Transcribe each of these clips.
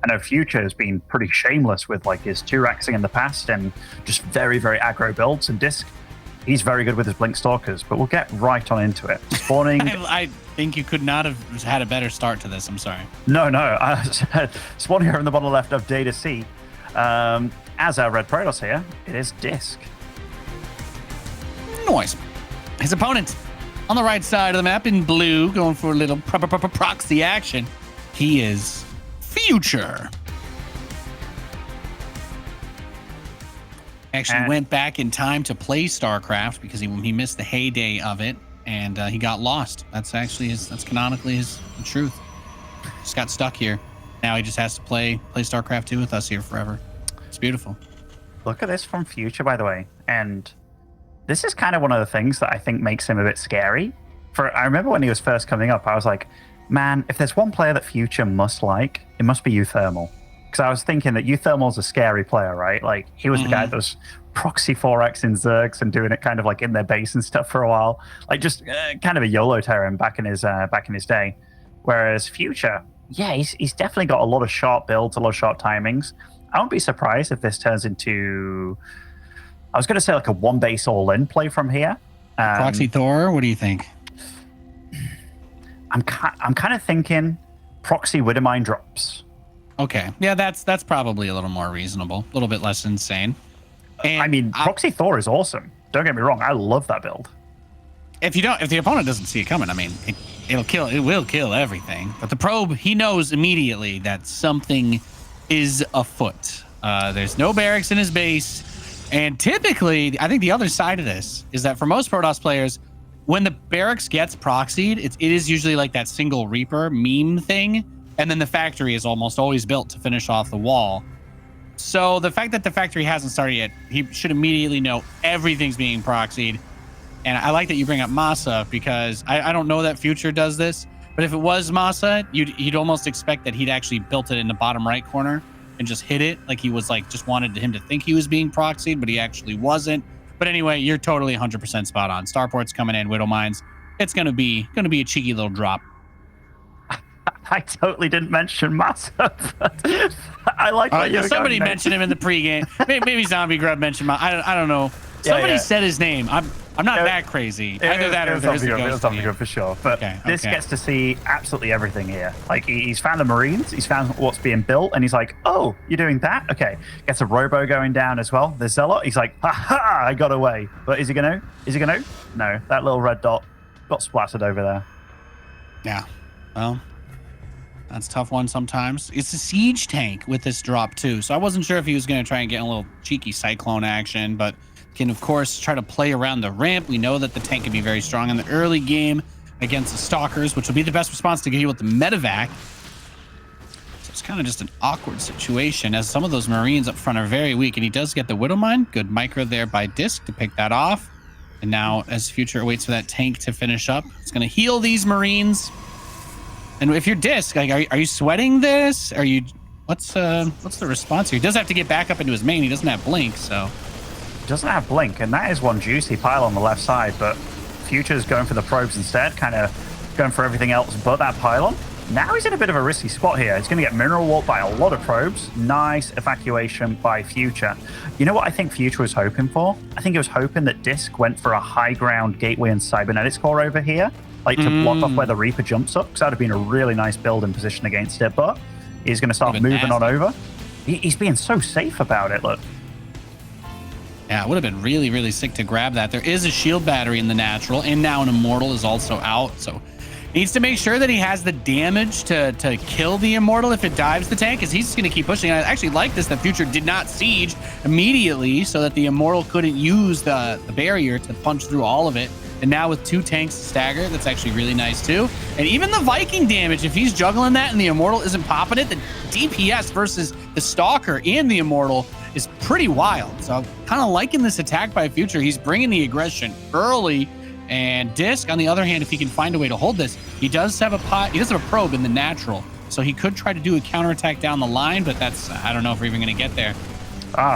I know Future has been pretty shameless with like his 2-Rexing in the past and just very, very aggro builds. And DisK, he's very good with his Blink Stalkers, but we'll get right on into it. Spawning. I think you could not have had a better start to this. I'm sorry. No. Spawning here in the bottom left of Data C. As our red Protoss here, it is DisK. Noise. His opponent on the right side of the map in blue, going for a little proxy action. He is Future. Actually went back in time to play StarCraft because he missed the heyday of it, and he got lost. That's canonically the truth. Just got stuck here. Now he just has to play StarCraft 2 with us here forever. It's beautiful. Look at this from Future, by the way. And this is kind of one of the things that I think makes him a bit scary. I remember when he was first coming up, I was like, man, if there's one player that Future must like, it must be Euthermal. Because I was thinking that Euthermal's a scary player, right? Like, he was the guy that was proxy 4x in Zergs and doing it kind of like in their base and stuff for a while. Like, just kind of a YOLO Terran back in his day. Whereas Future, yeah, he's definitely got a lot of sharp builds, a lot of sharp timings. I won't be surprised if this turns into, I was going to say like a one base all-in play from here. Proxy Thor, what do you think? I'm kind of thinking Proxy Widowmine drops. Okay, yeah, that's probably a little more reasonable, a little bit less insane. And I mean, Proxy Thor is awesome. Don't get me wrong, I love that build. If the opponent doesn't see it coming, I mean, it will kill everything. But the probe, he knows immediately that something is afoot. There's no barracks in his base, and typically, I think the other side of this is that for most Protoss players, when the barracks gets proxied, it is usually like that single Reaper meme thing, and then the factory is almost always built to finish off the wall. So the fact that the factory hasn't started yet, he should immediately know everything's being proxied. And I like that you bring up Masa, because I don't know that Future does this, but if it was Masa, you'd almost expect that he'd actually built it in the bottom right corner and just hit it, like he was like just wanted him to think he was being proxied, but he actually wasn't. But anyway, you're totally 100% spot on. Starport's coming in, Widow Mines. It's gonna be a cheeky little drop. I totally didn't mention Masa, but I like that. Somebody mentioned him in the pregame. Maybe Zombie Grub mentioned I don't know. Somebody said his name. I'm not that crazy. Either that or there's a ghost. Zombie Grub for sure. But this gets to see absolutely everything here. Like, he's found the Marines, he's found what's being built, and he's like, oh, you're doing that? Okay. Gets a Robo going down as well. The Zealot, he's like, ha, I got away. But is he gonna? No, that little red dot got splattered over there. Yeah. Well, that's a tough one sometimes. It's a siege tank with this drop too, so I wasn't sure if he was going to try and get a little cheeky Cyclone action, but can of course try to play around the ramp. We know that the tank can be very strong in the early game against the Stalkers, which will be the best response to deal with the medevac. So it's kind of just an awkward situation, as some of those Marines up front are very weak, and he does get the Widowmine. Good micro there by DisK to pick that off. And now, as Future waits for that tank to finish up, it's going to heal these Marines. And if you're DisK, like, are you sweating this? What's the response here? He does have to get back up into his main. He doesn't have Blink, so. He doesn't have Blink, and that is one juicy pile on the left side, but Future's going for the probes instead, kind of going for everything else but that pylon. Now he's in a bit of a risky spot here. He's going to get mineral warped by a lot of probes. Nice evacuation by Future. You know what I think Future was hoping for? I think he was hoping that DisK went for a high ground gateway and cybernetics core over here, like to block off where the Reaper jumps up, because that would have been a really nice build in position against it, but he's going to start moving on over. He's being so safe about it, look. Yeah, it would have been really, really sick to grab that. There is a shield battery in the natural, and now an Immortal is also out, so needs to make sure that he has the damage to kill the Immortal if it dives the tank, because he's just going to keep pushing. I actually like this, that Future did not siege immediately so that the Immortal couldn't use the barrier to punch through all of it. And now with 2 tanks to stagger, that's actually really nice too. And even the Viking damage, if he's juggling that and the Immortal isn't popping it, the DPS versus the Stalker and the Immortal is pretty wild. So I'm kind of liking this attack by Future. He's bringing the aggression early. And DisK, on the other hand, if he can find a way to hold this, he does have a probe in the natural, so he could try to do a counterattack down the line, but that's, I don't know if we're even going to get there.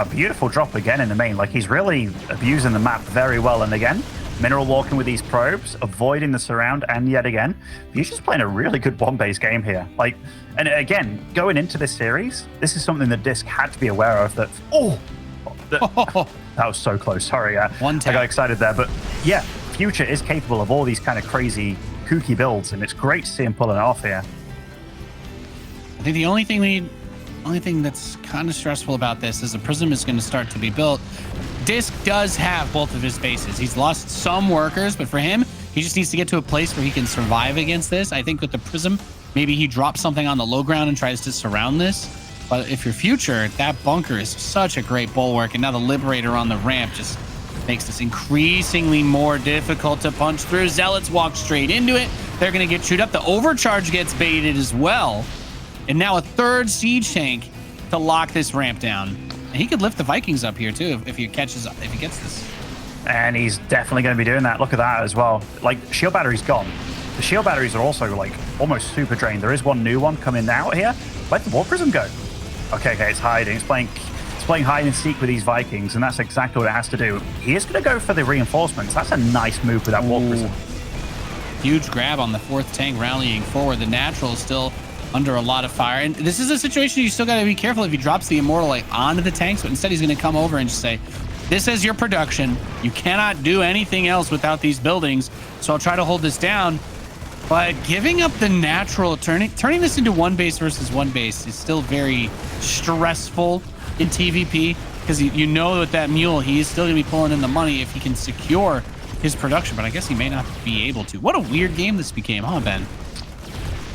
Beautiful drop again in the main. Like, he's really abusing the map very well. And again, mineral walking with these probes, avoiding the surround, and yet again, Future's playing a really good one-base game here. Like, and again, going into this series, this is something that DisK had to be aware of. That that was so close. Sorry, I got excited there, but yeah, Future is capable of all these kind of crazy, kooky builds, and it's great to see him pulling it off here. I think the only thing that's kind of stressful about this is the Prism is going to start to be built. DisK does have both of his bases. He's lost some workers, but for him, he just needs to get to a place where he can survive against this. I think with the Prism, maybe he drops something on the low ground and tries to surround this. But if you're Future, that bunker is such a great bulwark, and now the Liberator on the ramp just makes this increasingly more difficult to punch through. Zealots walk straight into it. They're going to get chewed up. The overcharge gets baited as well. And now a third siege tank to lock this ramp down. And he could lift the Vikings up here too if he gets this. And he's definitely going to be doing that. Look at that as well. Like, shield battery's gone. The shield batteries are also like almost super drained. There is one new one coming out here. Where'd the Warp Prism go? Okay, it's hiding. It's playing hide and seek with these Vikings, and that's exactly what it has to do. He is going to go for the reinforcements. That's a nice move with that Warp Prism. Huge grab on the fourth tank rallying forward. The Natural is still under a lot of fire, and this is a situation you still got to be careful if he drops the Immortal like onto the tanks, but instead he's going to come over and just say, this is your production. You cannot do anything else without these buildings, so I'll try to hold this down. But giving up the Natural, turning this into one base versus one base is still very stressful in TVP, because you know that Mule, he is still going to be pulling in the money if he can secure his production, but I guess he may not be able to. What a weird game this became, huh, Ben?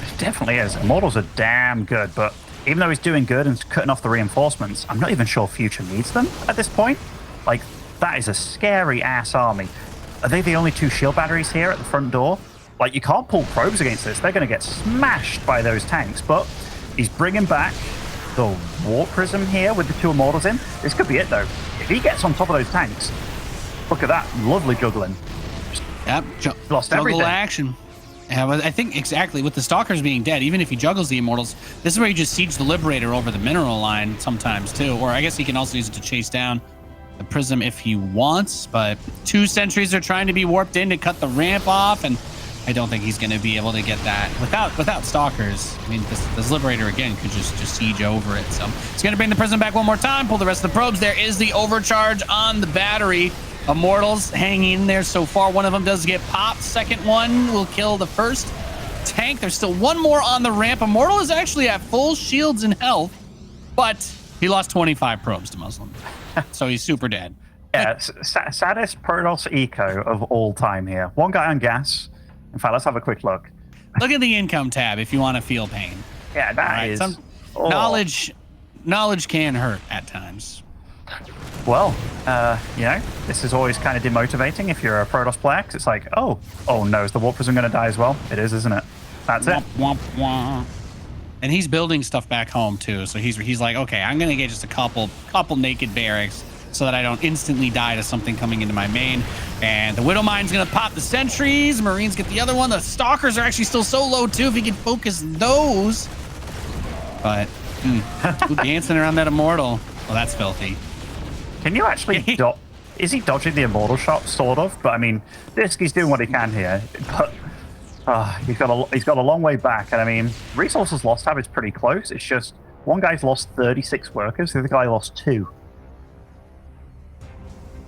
It definitely is. Immortals are damn good, but even though he's doing good and cutting off the reinforcements, I'm not even sure Future needs them at this point. Like, that is a scary-ass army. Are they the only two shield batteries here at the front door? Like, you can't pull probes against this. They're going to get smashed by those tanks, but he's bringing back the Warp Prism here with the two Immortals in. This could be it, though. If he gets on top of those tanks, look at that. Lovely juggling. Yep. Lost juggle everything. Action. Yeah, I think exactly with the Stalkers being dead, even if he juggles the Immortals, this is where you just siege the Liberator over the mineral line sometimes, too. Or I guess he can also use it to chase down the Prism if he wants, but two sentries are trying to be warped in to cut the ramp off, and I don't think he's going to be able to get that without Stalkers. I mean, this Liberator again could just siege over it. So he's going to bring the Prism back one more time, pull the rest of the probes. There is the overcharge on the battery. Immortals hanging in there so far. One of them does get popped. Second one will kill the first tank. There's still one more on the ramp. Immortal is actually at full shields and health, but he lost 25 probes to Muslim, so he's super dead. Yeah, saddest Protoss eco of all time here. One guy on gas. In fact, let's have a quick look. Look at the income tab if you want to feel pain. Yeah, that is... Knowledge can hurt at times. Well, you know, this is always kind of demotivating if you're a Protoss player, 'cause it's like, oh no, is the Warp Prism going to die as well? It is, isn't it? That's it. Womp, womp. And he's building stuff back home too, so he's like, okay, I'm going to get just a couple naked barracks so that I don't instantly die to something coming into my main. And the Widow Mine's going to pop the sentries. Marines get the other one. The Stalkers are actually still so low too if he can focus those. But dancing around that Immortal. Well, that's filthy. Can you actually is he dodging the Immortal shot? Sort of, but I mean, DisK, he's doing what he can here. But he's got a long way back, and I mean, resources lost tab is pretty close. It's just one guy's lost 36 workers, the other guy lost 2.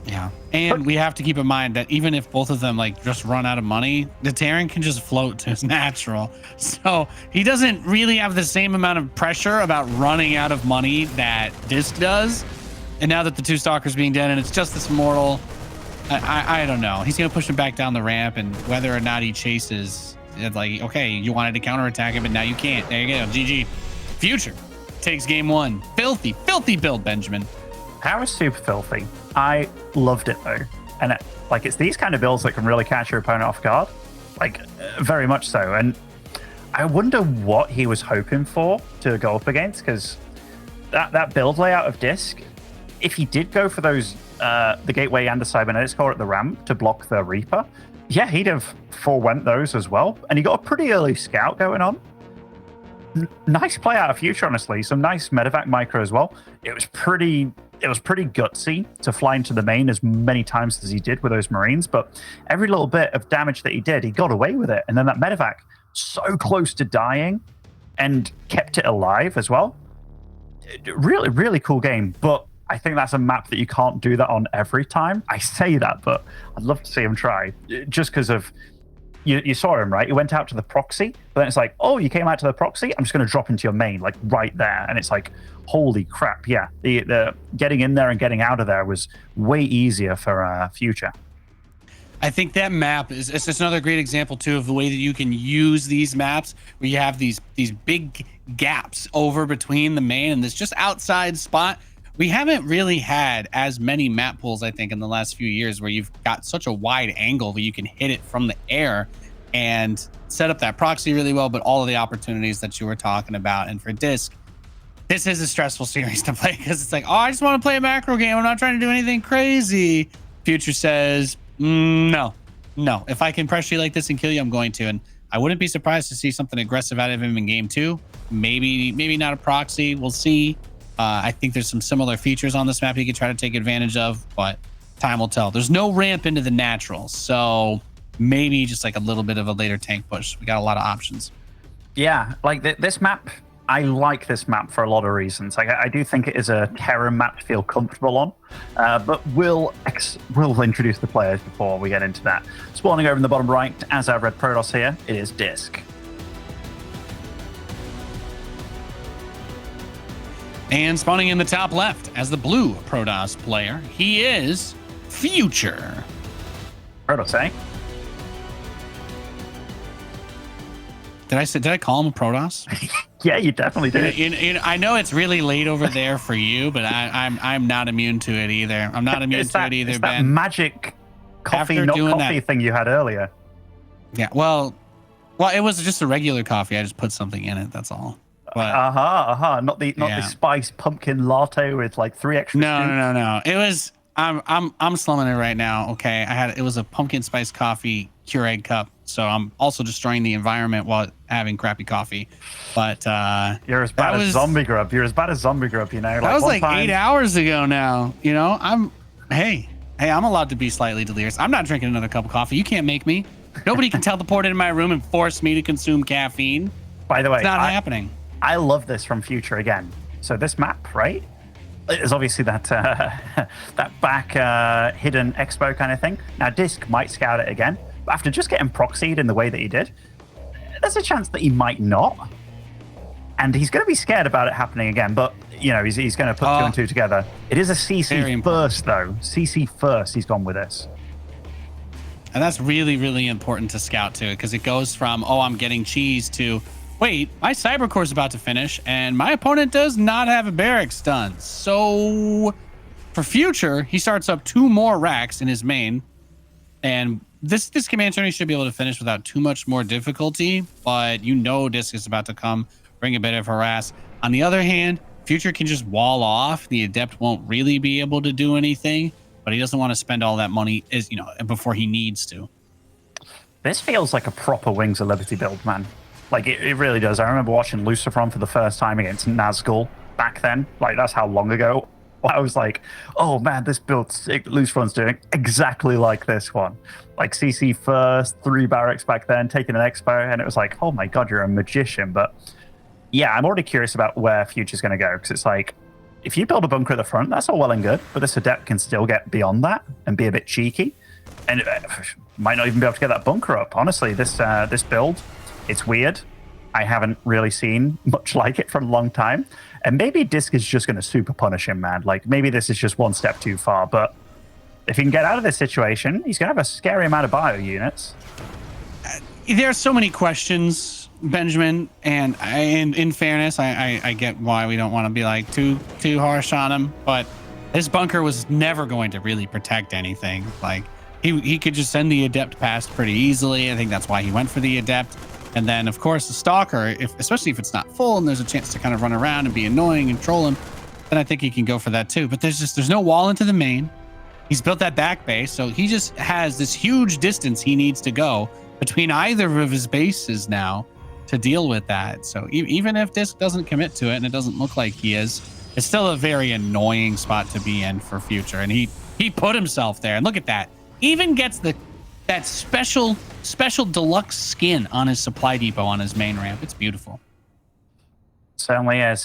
Yeah, and we have to keep in mind that even if both of them like just run out of money, the Terran can just float to his Natural. So he doesn't really have the same amount of pressure about running out of money that DisK does. And now that the two Stalkers being dead and it's just this Immortal, I don't know. He's going to push him back down the ramp, and whether or not he chases, it's like, okay, you wanted to counterattack him, but now you can't. There you go. GG. Future takes game 1. Filthy, filthy build, Benjamin. That was super filthy. I loved it though, and it's these kind of builds that can really catch your opponent off guard, very much so. And I wonder what he was hoping for to go up against, because that build layout of DisK, if he did go for those the Gateway and the Cybernetics core at the ramp to block the Reaper, yeah, he'd have forewent those as well. And he got a pretty early scout going on. Nice play out of Future, honestly. Some nice medevac micro as well. It was pretty it was pretty gutsy to fly into the main as many times as he did with those Marines, but every little bit of damage that he did, he got away with it. And then that medevac, so close to dying, and kept it alive as well. Really, really cool game, but I think that's a map that you can't do that on every time. I say that, but I'd love to see him try, just because of, you saw him, right? He went out to the proxy, but then it's like, oh, you came out to the proxy? I'm just going to drop into your main, like right there. And it's like, holy crap, yeah. The getting in there and getting out of there was way easier for Future. I think that map is it's just another great example too of the way that you can use these maps where you have these big gaps over between the main and this just outside spot. We haven't really had as many map pools, I think, in the last few years where you've got such a wide angle where you can hit it from the air and set up that proxy really well, but all of the opportunities that you were talking about. And for DisK, this is a stressful series to play because it's like, oh, I just want to play a macro game. I'm not trying to do anything crazy. Future says, no. If I can pressure you like this and kill you, I'm going to. And I wouldn't be surprised to see something aggressive out of him in game 2. Maybe not a proxy. We'll see. I think there's some similar features on this map he could try to take advantage of, but time will tell. There's no ramp into the naturals, so maybe just like a little bit of a later tank push. We got a lot of options. Yeah, like this map, I like this map for a lot of reasons. Like I do think it is a Terran map to feel comfortable on, but we'll introduce the players before we get into that. Spawning over in the bottom right, as I've read Protoss here, it is DisK. And spawning in the top left as the blue Protoss player, he is Future. Protoss, eh? Did I call him a Protoss? Yeah, you definitely did. I know it's really late over there for you, but I'm not immune to it either. I'm not immune to it either, it's Ben. That magic coffee, not coffee thing you had earlier. Yeah, well, it was just a regular coffee. I just put something in it. That's all. But, Not the spiced pumpkin latte with like 3 extra. No. It was. I'm slumming it right now. Okay, it was a pumpkin spice coffee Keurig cup, so I'm also destroying the environment while having crappy coffee. But you're as bad as zombie grub. You're as bad as zombie grub. You know, that was like 8 hours ago now. You know, I'm allowed to be slightly delirious. I'm not drinking another cup of coffee. You can't make me. Nobody can teleport into my room and force me to consume caffeine. By the way, it's not happening. I love this from Future again. So this map, right? There's obviously that that back hidden expo kind of thing. Now DisK might scout it again, but after just getting proxied in the way that he did, there's a chance that he might not, and he's going to be scared about it happening again. But you know, he's going to put 2 and 2 together. It is a CC first, though. CC first. He's gone with this, and that's really, really important to scout too, because it goes from I'm getting cheese to wait, my cyber core is about to finish and my opponent does not have a barracks done. So for Future, he starts up 2 more racks in his main, and this command journey should be able to finish without too much more difficulty, but you know DisK is about to come, bring a bit of harass. On the other hand, Future can just wall off. The Adept won't really be able to do anything, but he doesn't want to spend all that money before he needs to. This feels like a proper Wings of Liberty build, man. Like, it really does. I remember watching Luciferon for the first time against Nazgul back then. Like, that's how long ago. I was like, oh, man, this build Luciferon's doing exactly like this one. Like, CC first, 3 barracks back then, taking an expo, and it was like, oh, my God, you're a magician. But, yeah, I'm already curious about where Future's going to go, because it's like, if you build a bunker at the front, that's all well and good, but this Adept can still get beyond that and be a bit cheeky, and might not even be able to get that bunker up. Honestly, this build... It's weird. I haven't really seen much like it for a long time. And maybe DisK is just going to super punish him, man. Like, maybe this is just one step too far. But if he can get out of this situation, he's going to have a scary amount of bio units. There are so many questions, Benjamin. And in fairness, I get why we don't want to be like too harsh on him. But this bunker was never going to really protect anything. Like, he could just send the Adept past pretty easily. I think that's why he went for the Adept. And then, of course, the Stalker, especially if it's not full and there's a chance to kind of run around and be annoying and troll him, then I think he can go for that too. But there's no wall into the main. He's built that back base, so he just has this huge distance he needs to go between either of his bases now to deal with that. So even if DisK doesn't commit to it, and it doesn't look like he is, It's still a very annoying spot to be in for Future, and he put himself there. And look at that. Even gets that special deluxe skin on his supply depot on his main ramp. It's beautiful. Certainly is.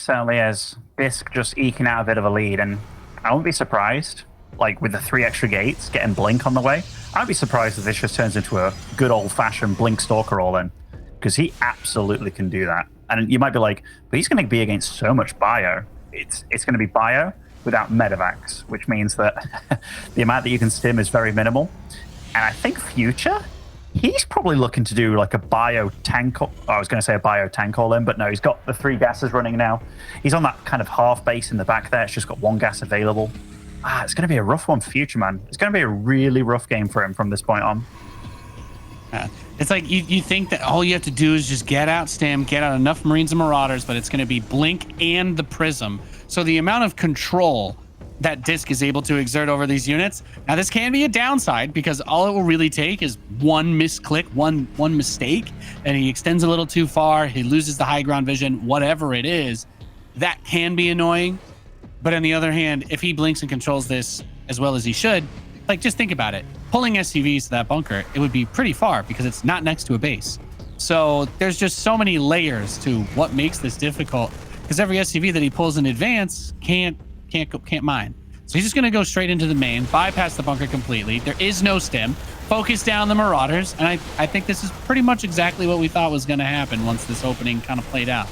DisK just eking out a bit of a lead, and I wouldn't be surprised, like with the 3 extra gates, getting Blink on the way. I'd be surprised if this just turns into a good old-fashioned Blink Stalker all-in, because he absolutely can do that. And you might be like, but he's going to be against so much bio. It's going to be bio without medevacs, which means that the amount that you can stim is very minimal. And I think Future, he's probably looking to do like a bio tank. I was going to say a bio tank all-in, but no, he's got the 3 gases running now. He's on that kind of half base in the back there. It's just got 1 gas available. It's going to be a rough one for Future, man. It's going to be a really rough game for him from this point on. It's like you think that all you have to do is just get out stim, get out enough Marines and Marauders, but it's going to be Blink and the Prism. So the amount of control that DisK is able to exert over these units. Now, this can be a downside because all it will really take is one misclick, one mistake, and he extends a little too far. He loses the high ground vision, whatever it is. That can be annoying. But on the other hand, if he blinks and controls this as well as he should, like, just think about it. Pulling SCVs to that bunker, it would be pretty far because it's not next to a base. So there's just so many layers to what makes this difficult, because every SCV that he pulls in advance can't mine. So he's just going to go straight into the main, bypass the bunker completely. There is no stim, focus down the Marauders, and I think this is pretty much exactly what we thought was going to happen once this opening kind of played out.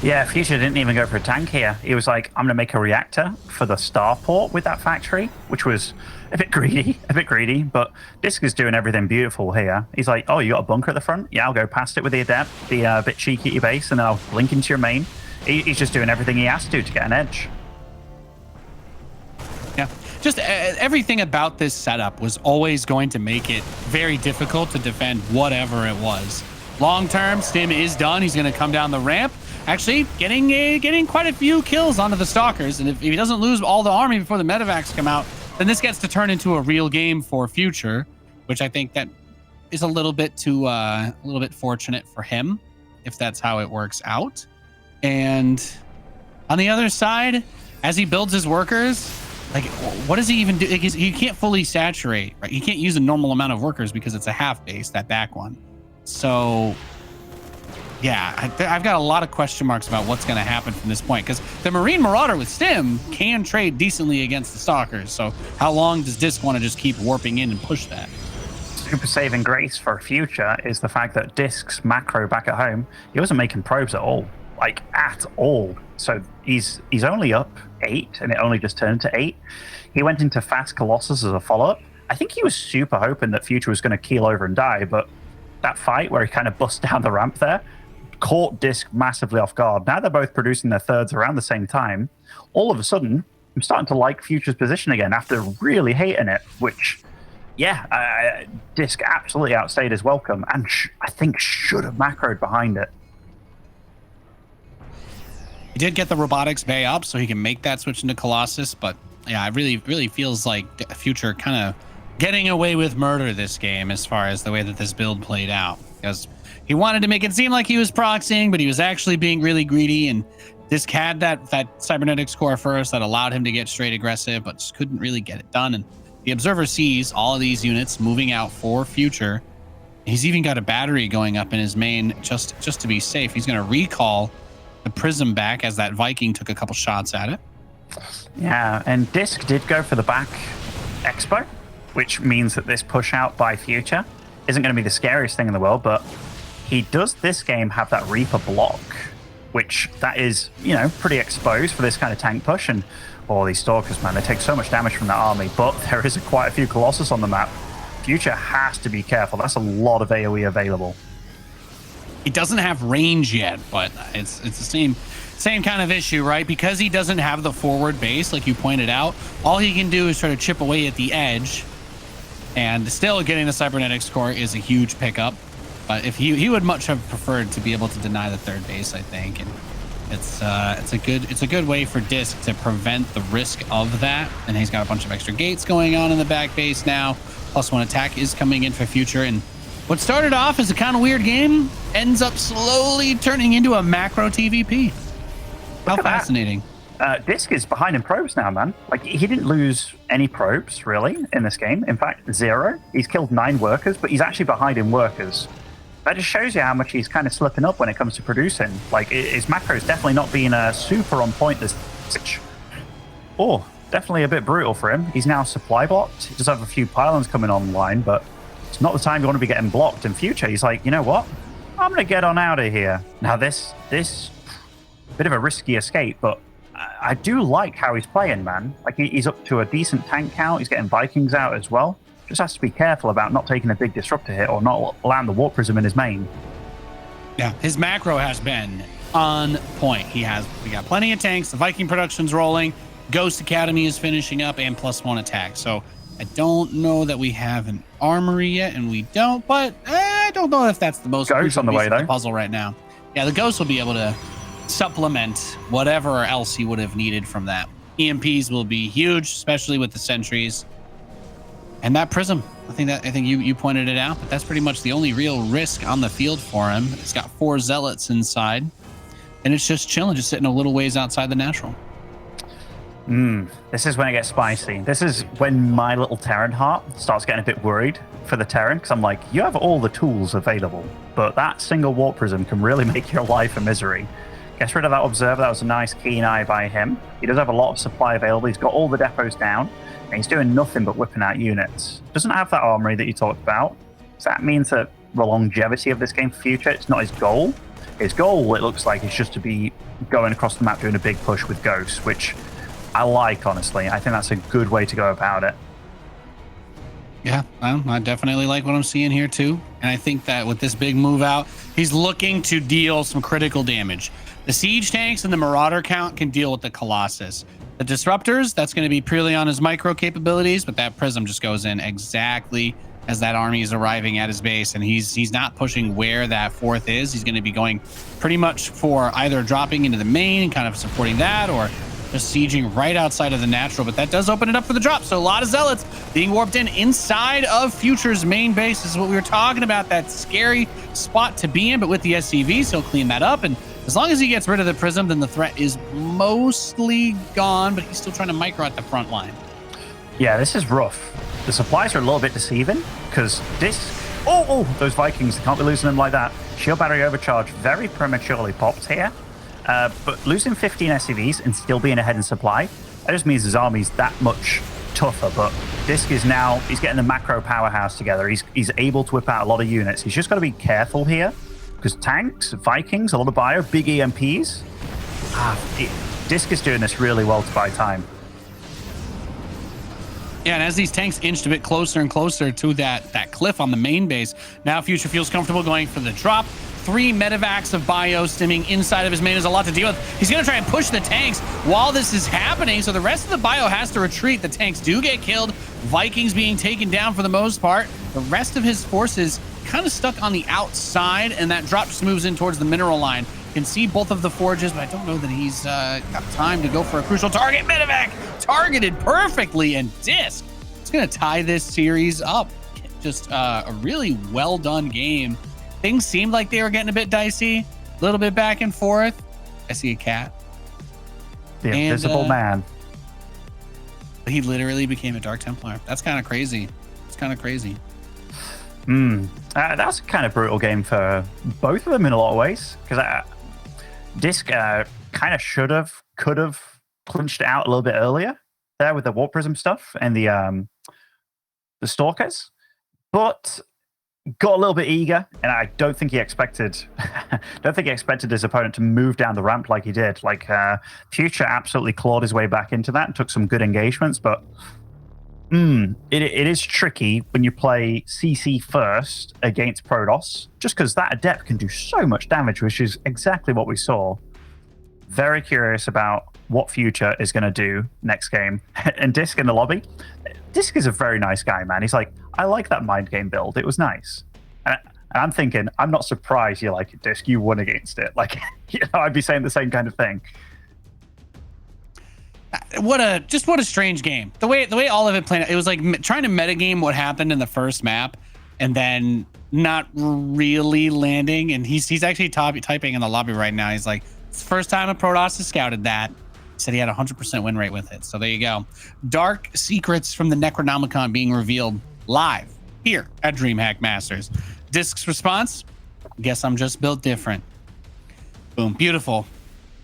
Yeah, Future didn't even go for a tank here. He was like, I'm going to make a reactor for the starport with that factory, which was a bit greedy, but DisK is doing everything beautiful here. He's like, oh, you got a bunker at the front? Yeah, I'll go past it with the Adept, be a bit cheeky at your base, and then I'll blink into your main. He's just doing everything he has to get an edge. Yeah, just everything about this setup was always going to make it very difficult to defend whatever it was. Long term, Stim is done. He's going to come down the ramp, actually getting quite a few kills onto the Stalkers. And if he doesn't lose all the army before the medevacs come out, then this gets to turn into a real game for Future, which I think that is a little bit fortunate for him, if that's how it works out. And on the other side, as he builds his workers, like, what does he even do? Like, he can't fully saturate, right? He can't use a normal amount of workers because it's a half base, that back one. So, yeah, I've got a lot of question marks about what's going to happen from this point, because the Marine Marauder with Stim can trade decently against the Stalkers. So how long does DisK want to just keep warping in and push that? Super saving grace for Future is the fact that DisK's macro back at home, he wasn't making probes at all. Like, at all. So he's only up 8, and it only just turned to 8. He went into Fast Colossus as a follow-up. I think he was super hoping that Future was going to keel over and die, but that fight where he kind of bust down the ramp there caught DisK massively off guard. Now they're both producing their thirds around the same time. All of a sudden, I'm starting to like Future's position again after really hating it, which, yeah, DisK absolutely outstayed his welcome, and I think should have macroed behind it. He did get the robotics bay up so he can make that switch into Colossus, but yeah, it really feels like Future kind of getting away with murder this game as far as the way that this build played out, because he wanted to make it seem like he was proxying, but he was actually being really greedy, and DisK had that cybernetics core first that allowed him to get straight aggressive, but just couldn't really get it done. And the observer sees all of these units moving out for Future. He's even got a battery going up in his main just to be safe. He's going to recall the Prism back as that Viking took a couple shots at it. Yeah, and DisK did go for the back expo, which means that this push out by Future isn't going to be the scariest thing in the world, but he does this game have that Reaper block, which that is, you know, pretty exposed for this kind of tank push. And all these Stalkers, man, they take so much damage from that army, but there is quite a few Colossus on the map. Future has to be careful. That's a lot of AoE available. He doesn't have range yet, but it's the same kind of issue, right? Because he doesn't have the forward base, like you pointed out, all he can do is try to chip away at the edge, and still getting the cybernetics core is a huge pickup. But if he would much have preferred to be able to deny the third base, I think, and it's a good way for DisK to prevent the risk of that. And he's got a bunch of extra gates going on in the back base now. +1 attack is coming in for Future, and what started off as a kind of weird game ends up slowly turning into a macro TVP. How fascinating. DisK is behind in probes now, man. Like, he didn't lose any probes, really, in this game. In fact, 0. He's killed 9 workers, but he's actually behind in workers. That just shows you how much he's kind of slipping up when it comes to producing. Like, his macro is definitely not being super on point this switch. Oh, definitely a bit brutal for him. He's now supply blocked. He does have a few pylons coming online, but it's not the time you want to be getting blocked in future. He's like, you know what? I'm going to get on out of here. Now, this bit of a risky escape, but I do like how he's playing, man. Like, he's up to a decent tank count. He's getting Vikings out as well. Just has to be careful about not taking a big disruptor hit or not land the warp prism in his main. Yeah, his macro has been on point. We got plenty of tanks. The Viking production's rolling. Ghost Academy is finishing up and +1 attack. So I don't know that we have an armory yet, and we don't. But I don't know if that's the most Ghost on the way, though. Puzzle right now. Yeah, the Ghost will be able to supplement whatever else he would have needed from that. EMPs will be huge, especially with the sentries. And that prism, I think you pointed it out, but that's pretty much the only real risk on the field for him. It's got 4 zealots inside, and it's just chilling, just sitting a little ways outside the natural. This is when it gets spicy. This is when my little Terran heart starts getting a bit worried for the Terran, because I'm like, you have all the tools available, but that single warp prism can really make your life a misery. Gets rid of that observer. That was a nice keen eye by him. He does have a lot of supply available. He's got all the depots down, and he's doing nothing but whipping out units. Doesn't have that armory that you talked about. So that means that the longevity of this game for future, it's not his goal. His goal, it looks like, is just to be going across the map doing a big push with Ghosts, which I like, honestly. I think that's a good way to go about it. Yeah, I definitely like what I'm seeing here too. And I think that with this big move out, he's looking to deal some critical damage. The siege tanks and the marauder count can deal with the Colossus. The disruptors, that's going to be purely on his micro capabilities, but that prism just goes in exactly as that army is arriving at his base, and he's not pushing where that 4th is. He's going to be going pretty much for either dropping into the main and kind of supporting that, or just sieging right outside of the natural, but that does open it up for the drop. So a lot of zealots being warped in inside of Future's main base. This is what we were talking about, that scary spot to be in, but with the SCVs, he'll clean that up. And as long as he gets rid of the prism, then the threat is mostly gone, but he's still trying to micro at the front line. Yeah, this is rough. The supplies are a little bit deceiving, because DisK, those Vikings, can't be losing them like that. Shield battery overcharge very prematurely popped here. But losing 15 SCVs and still being ahead in supply, that just means his army's that much tougher. But DisK is now, he's getting the macro powerhouse together. He's able to whip out a lot of units. He's just got to be careful here, because tanks, Vikings, a lot of bio, big EMPs. DisK is doing this really well to buy time. Yeah, and as these tanks inched a bit closer and closer to that cliff on the main base, now Future feels comfortable going for the drop. 3 medevacs of bio stimming inside of his main is a lot to deal with. He's going to try and push the tanks while this is happening, so the rest of the bio has to retreat. The tanks do get killed. Vikings being taken down for the most part. The rest of his forces kind of stuck on the outside, and that drop just moves in towards the mineral line. Can see both of the forges, but I don't know that he's got time to go for a crucial target. Medevac targeted perfectly, and DisK is going to tie this series up. Just a really well done game. Things seemed like they were getting a bit dicey, a little bit back and forth. I see a cat. The invisible man. He literally became a Dark Templar. That's kind of crazy. It's kind of crazy. That's a kind of brutal game for both of them in a lot of ways, because DisK kind of could have clinched it out a little bit earlier there with the Warp Prism stuff and the Stalkers, but got a little bit eager, and I don't think he expected his opponent to move down the ramp like he did. Like, Future absolutely clawed his way back into that and took some good engagements, but it is tricky when you play CC first against Protoss, just because that Adept can do so much damage, which is exactly what we saw. Very curious about what Future is going to do next game. And DisK in the lobby, DisK is a very nice guy, man. He's like, I like that mind game build. It was nice. And I'm thinking, I'm not surprised you like it, DisK. You won against it. Like, I'd be saying the same kind of thing. What a strange game. The way all of it played out, it was like trying to metagame what happened in the first map and then not really landing. And he's actually typing in the lobby right now. He's like, it's the first time a Protoss has scouted that. Said he had a 100% win rate with it. So there you go. Dark secrets from the Necronomicon being revealed live here at DreamHack Masters. DisK's response: guess I'm just built different. Boom. Beautiful.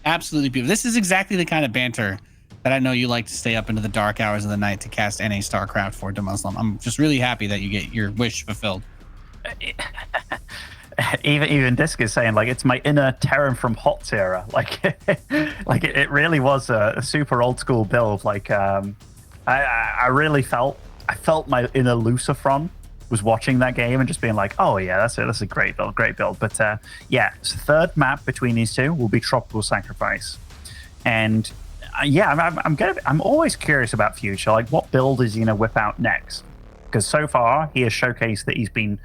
Absolutely beautiful. This is exactly the kind of banter that I know you like to stay up into the dark hours of the night to cast NA StarCraft for to Muslim. I'm just really happy that you get your wish fulfilled. Even DisK is saying, like, it's my inner Terran from HOTS era. Like, like it really was a super old school build. Like, I really felt my inner Lucifron was watching that game and just being like, oh yeah, that's a great build. But yeah, so third map between these two will be Tropical Sacrifice, and yeah, I'm always curious about Future. Like, what build is he gonna whip out next? Because so far he has showcased that he's been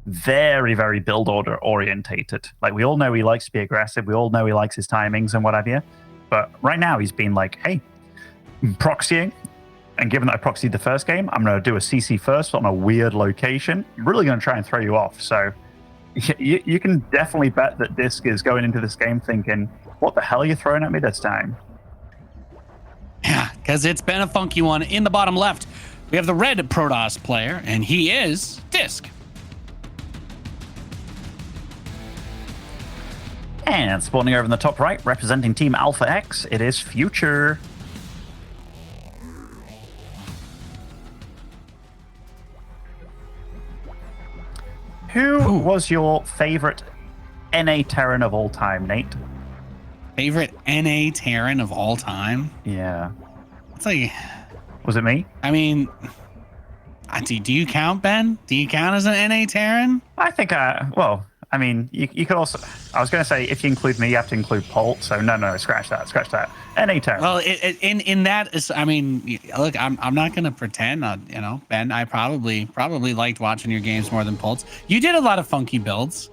very, very build order orientated. Like, we all know he likes to be aggressive. We all know he likes his timings and what have you. But right now he's been like, hey, I'm proxying. And given that I proxied the first game, I'm going to do a CC first on a weird location. I'm really going to try and throw you off. So you can definitely bet that DisK is going into this game thinking, what the hell are you throwing at me this time? Yeah, because it's been a funky one. In the bottom left, we have the red Protoss player, and he is DisK. And spawning over in the top right, representing Team Alpha X, it is Future. Who was your favorite NA Terran of all time, Nate? Favorite NA Terran of all time? Yeah. It's like... Was it me? I mean... Do you count, Ben? Do you count as an NA Terran? I think, well, I mean, you could also... I was going to say, if you include me, you have to include Polt. So no, scratch that. NA Terran. Well, in that is, I mean, look, I'm not going to pretend, you know, Ben, I probably liked watching your games more than Polt's. You did a lot of funky builds.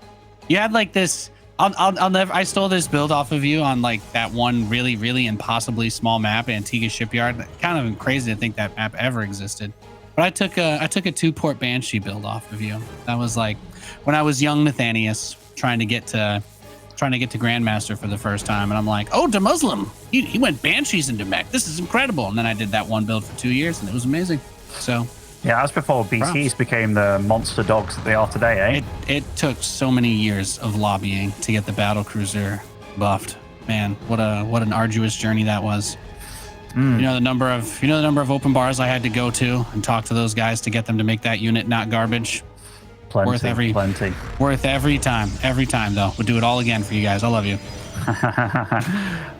You had like this... I'll never... I stole this build off of you on like that one really, really impossibly small map, Antigua Shipyard. Kind of crazy to think that map ever existed. But I took a 2-port Banshee build off of you. That was like when I was young Nathanius trying to get to Grandmaster for the first time, and I'm like, oh, to Muslim, he went Banshees into mech. This is incredible. And then I did that one build for 2 years, and it was amazing. So yeah, that was before BTs became the monster dogs that they are today, eh? It took so many years of lobbying to get the battle cruiser buffed. Man, what an arduous journey that was. You know the number of open bars I had to go to and talk to those guys to get them to make that unit not garbage. Plenty. Worth every time though. We'll do it all again for you guys. I love you.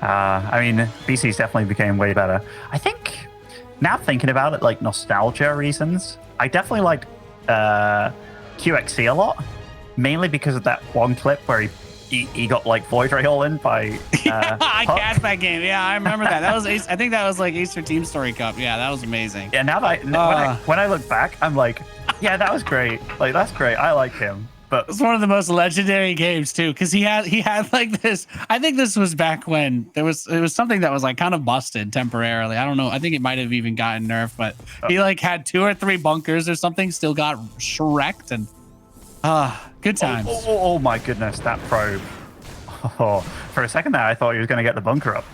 I mean, BCs definitely became way better. I think now thinking about it, like nostalgia reasons, I definitely liked QXC a lot, mainly because of that one clip where he got like Void Ray all in by I cast that game. Yeah, I remember that. That was I think that was like Easter Team Story Cup. Yeah, that was amazing. Yeah, now that when I look back, I'm like, yeah, that was great. Like, that's great. I like him. But it's one of the most legendary games too, because he had like this. I think this was back when it was something that was like kind of busted temporarily. I don't know. I think it might have even gotten nerfed, but he like had 2 or 3 bunkers or something. Still got shreked and good times. Oh my goodness, that probe. Oh, for a second there, I thought he was going to get the bunker up.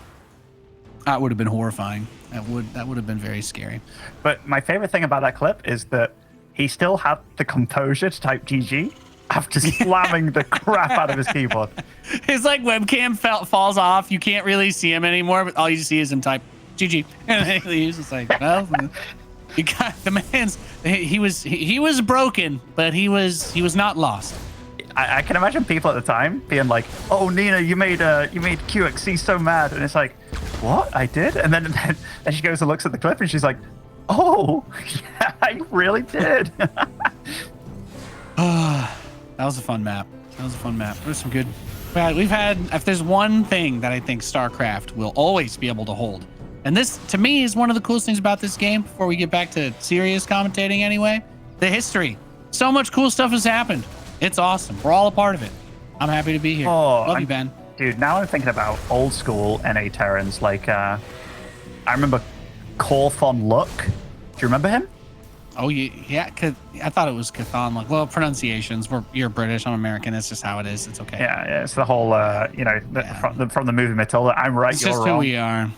That would have been horrifying. That would have been very scary. But my favorite thing about that clip is that he still had the composure to type GG after slamming the crap out of his keyboard. His like webcam falls off. You can't really see him anymore, but all you see is him type GG. And he's just like, well, you got the man's. He was broken, but he was not lost. I can imagine people at the time being like, "Oh, Nina, you made QXC so mad," and it's like, "What? I did?" And then she goes and looks at the clip, and she's like, "Oh, yeah, I really did." That was a fun map. There's some good. We've had. If there's one thing that I think StarCraft will always be able to hold, and this to me is one of the coolest things about this game. Before we get back to serious commentating, anyway, the history. So much cool stuff has happened. It's awesome. We're all a part of it. I'm happy to be here. Love you, Ben. Dude, now I'm thinking about old school NA Terrans. Like, I remember Corthon Luck. Do you remember him? Oh, yeah. I thought it was Cathan. Like, well, pronunciations. You're British. I'm American. That's just how it is. It's okay. Yeah. It's the whole, from the movie Matilda. I'm right. It's you're just wrong. who we are.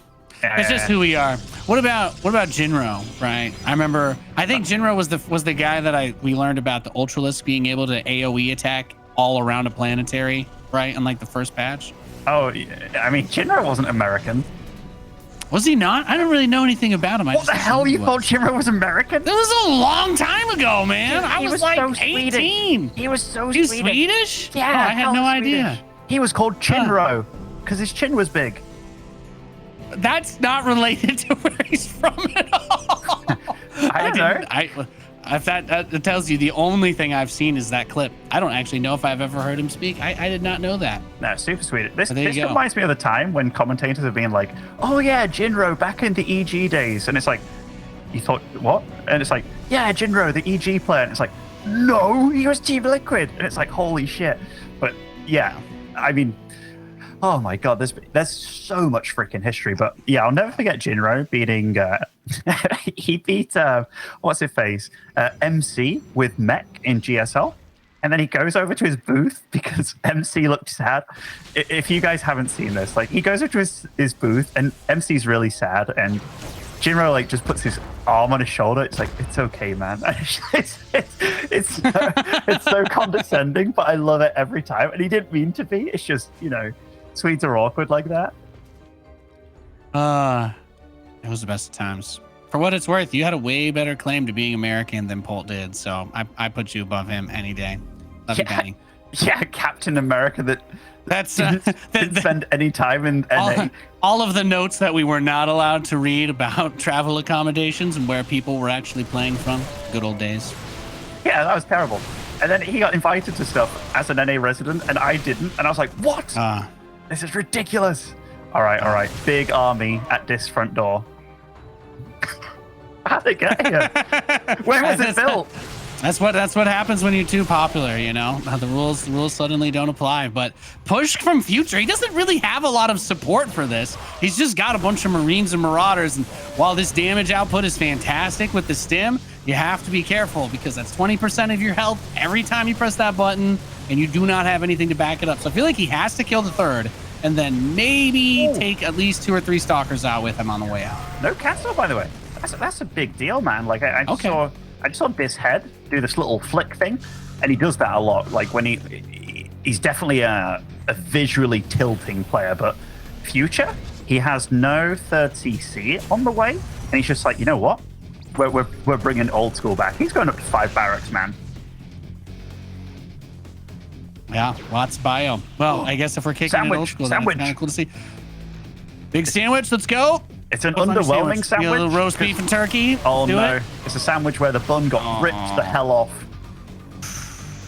It's just who we are. What about Jinro, right? I think Jinro was the guy that we learned about the Ultralisk being able to AoE attack all around a planetary, right? Unlike the first patch. Oh, I mean, Jinro wasn't American. Was he not? I don't really know anything about him. What the hell? You thought Jinro was American? That was a long time ago, man. I was like so 18. He was so He's Swedish. Swedish? Yeah, oh, I had no idea. He was called Chinro because his chin was big. That's not related to where he's from at all. I don't know. If that tells you the only thing I've seen is that clip. I don't actually know if I've ever heard him speak. I did not know that. No, super sweet. This There you go. reminds me of the time when commentators have been like, oh yeah, Jinro back in the EG days. And it's like, you thought, what? And it's like, yeah, Jinro, the EG player. And it's like, no, he was Team Liquid. And it's like, holy shit. But yeah, I mean, oh my god, there's so much freaking history. But yeah, I'll never forget Jinro beating he beat what's his face MC with Mech in GSL, and then he goes over to his booth because MC looked sad. If you guys haven't seen this, like, he goes over to his booth and MC's really sad, and Jinro like just puts his arm on his shoulder. It's like, it's okay, man. It's so condescending, but I love it every time. And he didn't mean to be. It's just, you know, Swedes are awkward like that. It was the best of times. For what it's worth, you had a way better claim to being American than Polt did, so I put you above him any day. Love you, Benny. Yeah, Captain America didn't spend any time in NA. All of the notes that we were not allowed to read about travel accommodations and where people were actually playing from. Good old days. Yeah, that was terrible. And then he got invited to stuff as an NA resident, and I didn't. And I was like, what? This is ridiculous. All right. Big army at this front door. How'd they get here? Where was it built? That's what happens when you're too popular, you know. The rules suddenly don't apply. But push from Future, he doesn't really have a lot of support for this. He's just got a bunch of Marines and Marauders, and while this damage output is fantastic with the stim, you have to be careful because that's 20% of your health every time you press that button, and you do not have anything to back it up. So I feel like he has to kill the third, and then maybe take at least 2 or 3 stalkers out with him on the way out. No cancel, by the way. That's a big deal, man. Like I just saw DisK do this little flick thing, and he does that a lot. Like when he's definitely a visually tilting player, but Future, he has no third CC on the way, and he's just like, you know what? We're bringing old school back. He's going up to 5 barracks, man. Yeah, lots bio. Well, I guess if we're kicking it old school, that's kind of cool to see. Big sandwich, let's go. It's an underwhelming sandwich. A little roast beef and turkey. Oh no, it's a sandwich where the bun got ripped the hell off.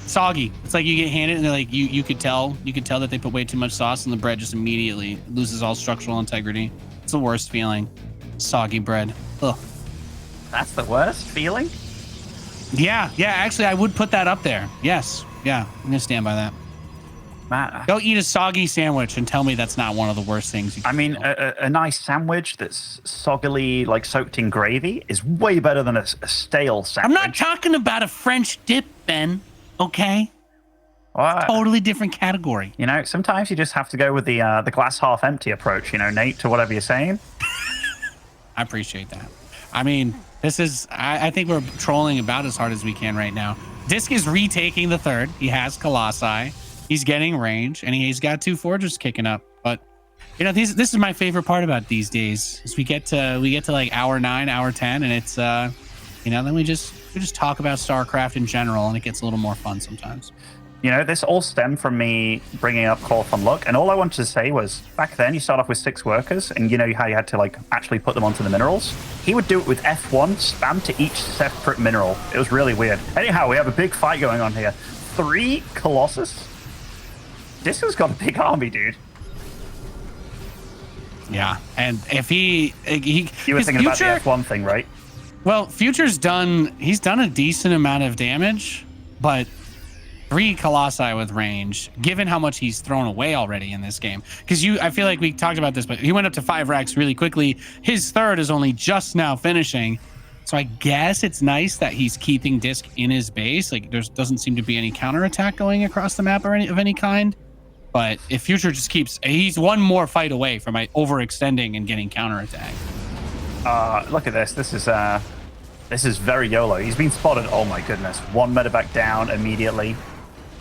Soggy. It's like you get handed and they're like you could tell that they put way too much sauce and the bread just immediately loses all structural integrity. It's the worst feeling. Soggy bread. Ugh. That's the worst feeling? Yeah, actually I would put that up there. Yes. Yeah, I'm gonna stand by that. Matt, go eat a soggy sandwich and tell me that's not one of the worst things you can do. A nice sandwich that's soggily, like, soaked in gravy is way better than a stale sandwich. I'm not talking about a French dip, Ben, okay? Totally different category. You know, sometimes you just have to go with the glass half empty approach, you know, Nate, to whatever you're saying. I appreciate that. I mean, this is, I think we're trolling about as hard as we can right now. DisK is retaking the third. He has Colossi. He's getting range, and he's got 2 forgers kicking up. But you know, this is my favorite part about these days. Is we get to like hour 9, hour 10, and it's you know, then we just talk about StarCraft in general, and it gets a little more fun sometimes. You know, this all stemmed from me bringing up Call from Luck, and all I wanted to say was, back then you start off with 6 workers, and you know how you had to like actually put them onto the minerals. He would do it with F1, spam to each separate mineral. It was really weird. Anyhow, we have a big fight going on here. 3 Colossus. This has got a big army, dude. Yeah, and if he you were thinking about the F1 thing, right? Well, Future's he's done a decent amount of damage, but 3 Colossi with range, given how much he's thrown away already in this game. Because I feel like we talked about this, but he went up to 5 racks really quickly. His third is only just now finishing. So I guess it's nice that he's keeping DisK in his base. Like, there doesn't seem to be any counterattack going across the map of any kind. But if Future just keeps, he's one more fight away from overextending and getting counterattack. Look at this. This is very YOLO. He's been spotted. Oh my goodness. One medevac down immediately.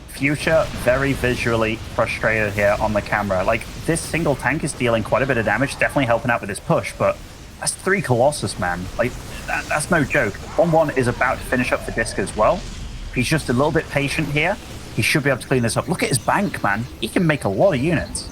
Future very visually frustrated here on the camera. Like, this single tank is dealing quite a bit of damage, definitely helping out with his push, but that's 3 Colossus, man. Like, that's no joke. 1-1 is about to finish up for DisK as well. If he's just a little bit patient here, he should be able to clean this up. Look at his bank, man. He can make a lot of units.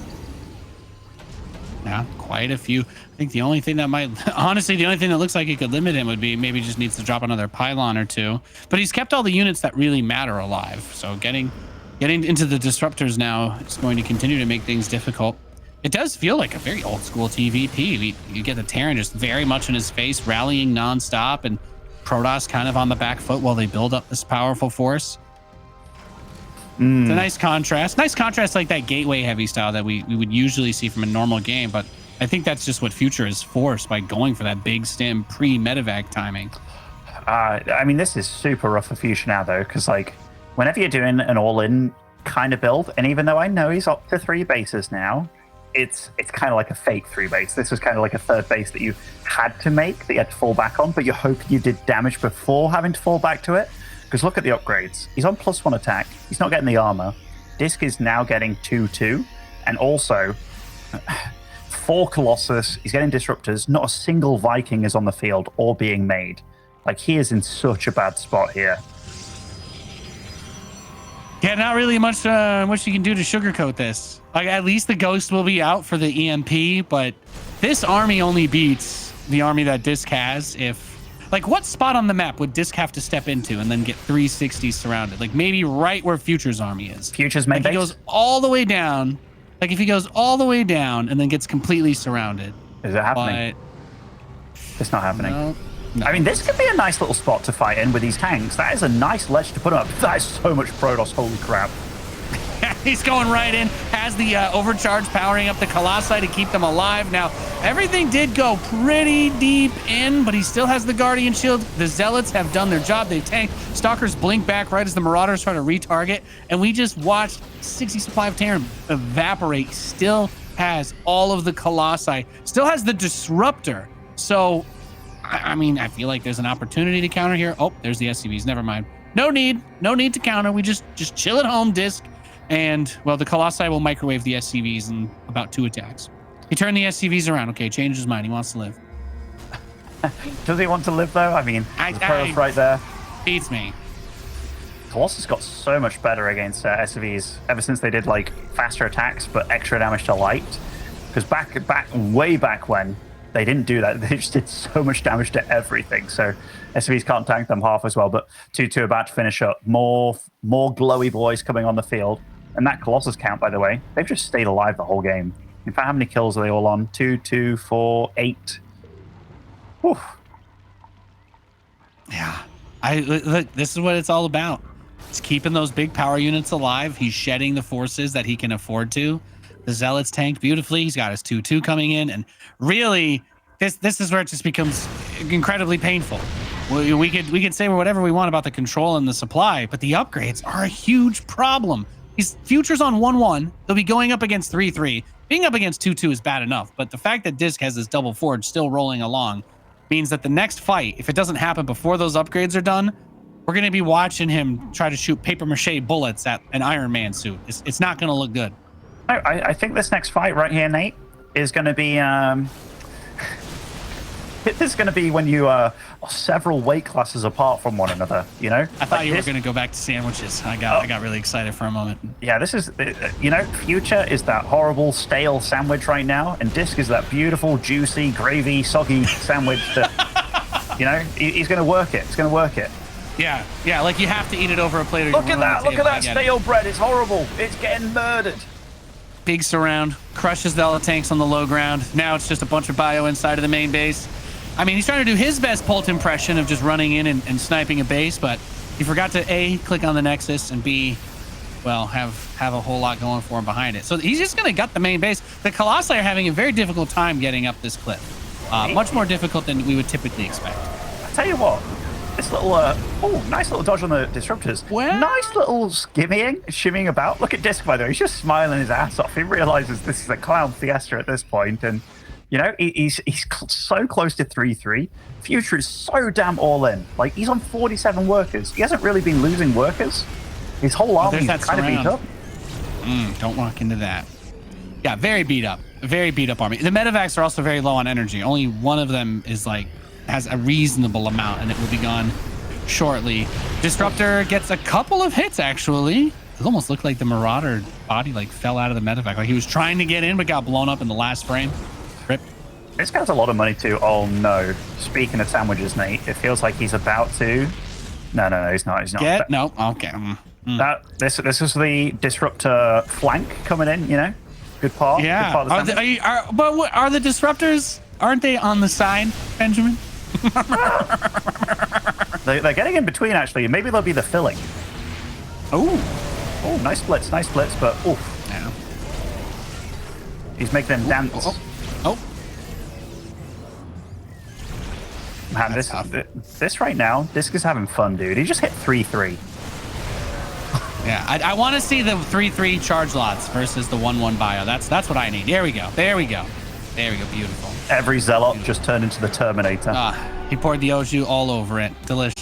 Yeah, quite a few. I think the only thing that might, honestly, the only thing that looks like it could limit him would be maybe just needs to drop another pylon or two. But he's kept all the units that really matter alive. So getting into the disruptors now is going to continue to make things difficult. It does feel like a very old school TVP. You get the Terran just very much in his face, rallying nonstop, and Protoss kind of on the back foot while they build up this powerful force. It's a nice contrast. Nice contrast like that gateway heavy style that we would usually see from a normal game, but I think that's just what Future is forced by going for that big stim pre-medevac timing. I mean, this is super rough for Future now, though, because, like, whenever you're doing an all-in kind of build, and even though I know he's up to 3 bases now, it's kind of like a fake 3 base. This was kind of like a 3rd base that you had to make, that you had to fall back on, but you hope you did damage before having to fall back to it. Because look at the upgrades. He's on +1 attack. He's not getting the armor. DisK is now getting 2-2. And also, 4 Colossus. He's getting disruptors. Not a single Viking is on the field or being made. Like, he is in such a bad spot here. Yeah, not really much you can do to sugarcoat this. Like, at least the Ghost will be out for the EMP, but this army only beats the army that DisK has if... Like, what spot on the map would DisK have to step into and then get 360 surrounded? Like, maybe right where Future's army is. Future's main base? He goes all the way down. Like, if he goes all the way down and then gets completely surrounded. Is it happening? But it's not happening. No. I mean, this could be a nice little spot to fight in with these tanks. That is a nice ledge to put up. That is so much Protoss. Holy crap. He's going right in, has the overcharge powering up the Colossi to keep them alive. Now, everything did go pretty deep in, but he still has the Guardian Shield. The Zealots have done their job. They've tanked. Stalkers blink back right as the Marauders try to retarget. And we just watched 60 supply of Terran evaporate. Still has all of the Colossi. Still has the Disruptor. So, I mean, I feel like there's an opportunity to counter here. Oh, there's the SCVs. Never mind. No need to counter. We just chill at home, DisK. And, well, the Colossi will microwave the SCVs in about 2 attacks. He turned the SCVs around. Okay, changed his mind. He wants to live. Does he want to live, though? I mean, the Protoss right there. Beats me. Colossus got so much better against SCVs ever since they did, like, faster attacks but extra damage to light. Because way back when, they didn't do that. They just did so much damage to everything. So SCVs can't tank them half as well. But 2-2 about to finish up. More glowy boys coming on the field. And that Colossus count, by the way, they've just stayed alive the whole game. In fact, how many kills are they all on? 2, 2, 4, 8. Whew. Yeah. Look, this is what it's all about. It's keeping those big power units alive. He's shedding the forces that he can afford to. The Zealots tanked beautifully. He's got his 2-2 coming in. And really, this is where it just becomes incredibly painful. We could say whatever we want about the control and the supply, but the upgrades are a huge problem. Future's on 1-1. They'll be going up against 3-3. Being up against 2-2 is bad enough, but the fact that DisK has this double forge still rolling along means that the next fight, if it doesn't happen before those upgrades are done, we're going to be watching him try to shoot papier-mâché bullets at an Iron Man suit. It's not going to look good. I think this next fight right here, Nate, is going to be... This is going to be when you are several weight classes apart from one another, you know? I thought you were going to go back to sandwiches. I got really excited for a moment. Yeah, this is, you know, Future is that horrible, stale sandwich right now, and DisK is that beautiful, juicy, gravy, soggy sandwich that, you know, he's going to work it. It's going to work it. Yeah, like you have to eat it over a plate. Look at that stale bread. It's horrible. It's getting murdered. Big surround, crushes the all tanks on the low ground. Now it's just a bunch of bio inside of the main base. I mean, he's trying to do his best Pult impression of just running in and sniping a base, but he forgot to A, click on the Nexus, and B, well, have a whole lot going for him behind it. So he's just going to gut the main base. The Colossi are having a very difficult time getting up this cliff. Much more difficult than we would typically expect. I tell you what, This little, nice little dodge on the disruptors. Well- Nice little shimmying about. Look at DisK, by the way. He's just smiling his ass off. He realizes this is a clown fiesta at this point, and you know he's so close to 3-3. Future is so damn all in. Like he's on 47 workers. He hasn't really been losing workers. His whole army is kind of beat up. Don't walk into that. Yeah, very beat up. A very beat up army. The medevacs are also very low on energy. Only one of them is like has a reasonable amount, and it will be gone shortly. Disruptor gets a couple of hits actually. It almost looked like the Marauder body like fell out of the medevac. Like he was trying to get in, but got blown up in the last frame. Rip. This guy's a lot of money too. Oh no! Speaking of sandwiches, Nate, it feels like he's about to. No, he's not. He's not. No. Okay. This is the disruptor flank coming in. You know, good part. Yeah. Good part of the But what are the disruptors? Aren't they on the side, Benjamin? They're getting in between actually. Maybe they'll be the filling. Oh, nice splits, but oof. Yeah. He's making them dance. Oh. Man, this right now, DisK is having fun, dude. He just hit 3-3. Yeah, I want to see the 3-3 charge lots versus the 1-1 bio. That's what I need. There we go. Beautiful. Every zealot just turned into the Terminator. He poured the Oju all over it. Delicious.